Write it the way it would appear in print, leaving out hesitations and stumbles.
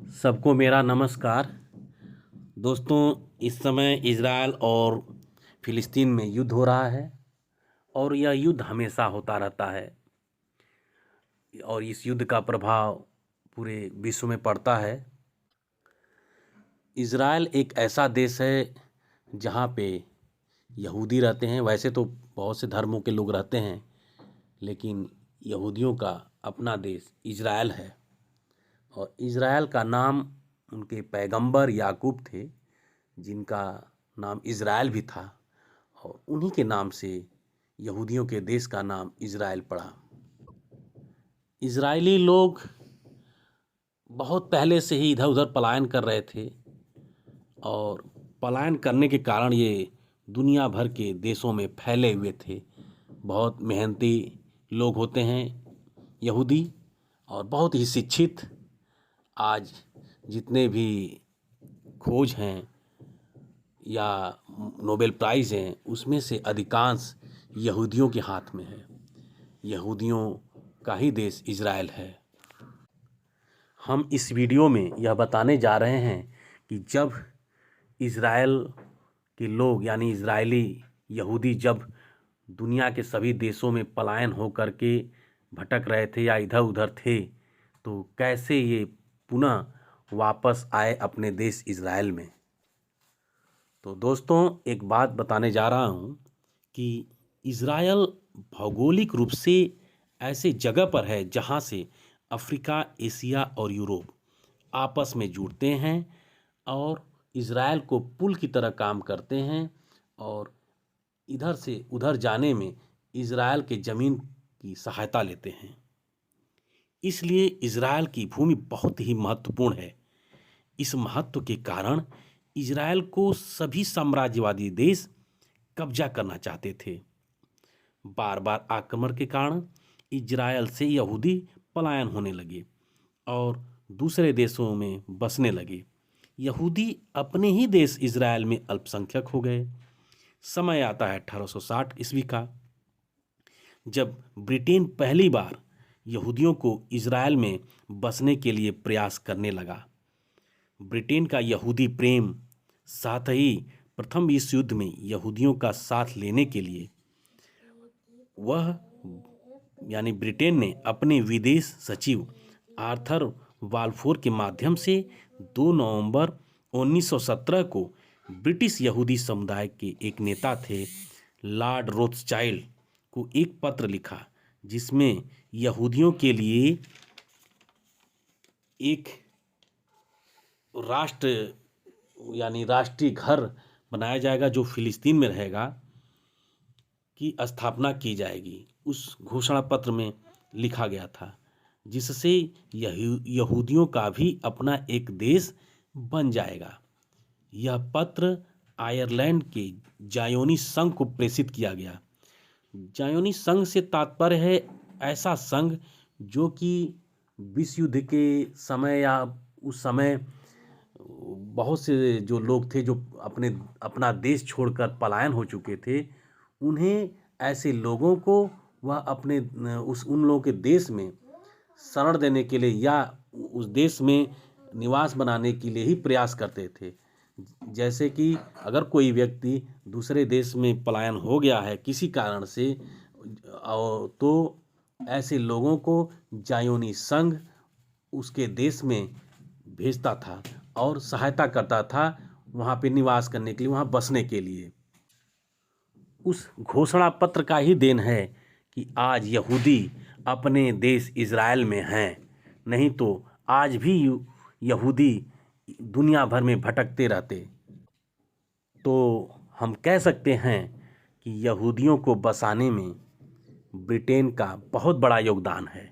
सबको मेरा नमस्कार। दोस्तों, इस समय इज़राइल और फ़िलिस्तीन में युद्ध हो रहा है और यह युद्ध हमेशा होता रहता है और इस युद्ध का प्रभाव पूरे विश्व में पड़ता है। इज़राइल एक ऐसा देश है जहाँ पे यहूदी रहते हैं। वैसे तो बहुत से धर्मों के लोग रहते हैं, लेकिन यहूदियों का अपना देश इज़राइल है। और इज़राइल का नाम उनके पैगंबर याकूब थे, जिनका नाम इज़राइल भी था, और उन्हीं के नाम से यहूदियों के देश का नाम इज़राइल पड़ा। इज़राइली लोग बहुत पहले से ही इधर उधर पलायन कर रहे थे और पलायन करने के कारण ये दुनिया भर के देशों में फैले हुए थे। बहुत मेहनती लोग होते हैं यहूदी, और बहुत ही शिक्षित। आज जितने भी खोज हैं या नोबेल प्राइज़ हैं, उसमें से अधिकांश यहूदियों के हाथ में है। यहूदियों का ही देश इज़राइल है। हम इस वीडियो में यह बताने जा रहे हैं कि जब इज़राइल के लोग यानी इज़राइली यहूदी जब दुनिया के सभी देशों में पलायन हो कर के भटक रहे थे या इधर उधर थे, तो कैसे ये पुनः वापस आए अपने देश इज़राइल में। तो दोस्तों, एक बात बताने जा रहा हूँ कि इज़राइल भौगोलिक रूप से ऐसे जगह पर है जहाँ से अफ्रीका, एशिया और यूरोप आपस में जुड़ते हैं और इज़राइल को पुल की तरह काम करते हैं, और इधर से उधर जाने में इज़राइल के ज़मीन की सहायता लेते हैं। इसलिए इज़राइल की भूमि बहुत ही महत्वपूर्ण है। इस महत्व के कारण इज़राइल को सभी साम्राज्यवादी देश कब्जा करना चाहते थे। बार बार आक्रमण के कारण इज़राइल से यहूदी पलायन होने लगे और दूसरे देशों में बसने लगे। यहूदी अपने ही देश इज़राइल में अल्पसंख्यक हो गए। समय आता है 1860 ईस्वी का, जब ब्रिटेन पहली बार यहूदियों को इज़राइल में बसने के लिए प्रयास करने लगा। ब्रिटेन का यहूदी प्रेम, साथ ही प्रथम विश्व युद्ध में यहूदियों का साथ लेने के लिए वह यानी ब्रिटेन ने अपने विदेश सचिव आर्थर बाल्फोर के माध्यम से 2 नवंबर 1917 को ब्रिटिश यहूदी समुदाय के एक नेता थे लॉर्ड रोथस्चाइल्ड को एक पत्र लिखा, जिसमें यहूदियों के लिए एक राष्ट्र यानी राष्ट्रीय घर बनाया जाएगा जो फिलिस्तीन में रहेगा, की स्थापना की जाएगी। उस घोषणा पत्र में लिखा गया था, जिससे यहूदियों का भी अपना एक देश बन जाएगा। यह पत्र आयरलैंड के जायोनी संघ को प्रेषित किया गया। जायोनी संघ से तात्पर्य है ऐसा संघ जो कि विश्व युद्ध के समय या उस समय बहुत से जो लोग थे जो अपना देश छोड़कर पलायन हो चुके थे, उन्हें ऐसे लोगों को वह अपने उन लोगों के देश में शरण देने के लिए या उस देश में निवास बनाने के लिए ही प्रयास करते थे। जैसे कि अगर कोई व्यक्ति दूसरे देश में पलायन हो गया है किसी कारण से, तो ऐसे लोगों को जायोनी संघ उसके देश में भेजता था और सहायता करता था वहाँ पे निवास करने के लिए, वहाँ बसने के लिए। उस घोषणा पत्र का ही देन है कि आज यहूदी अपने देश इज़राइल में हैं, नहीं तो आज भी यहूदी दुनिया भर में भटकते रहते। तो हम कह सकते हैं कि यहूदियों को बसाने में ब्रिटेन का बहुत बड़ा योगदान है।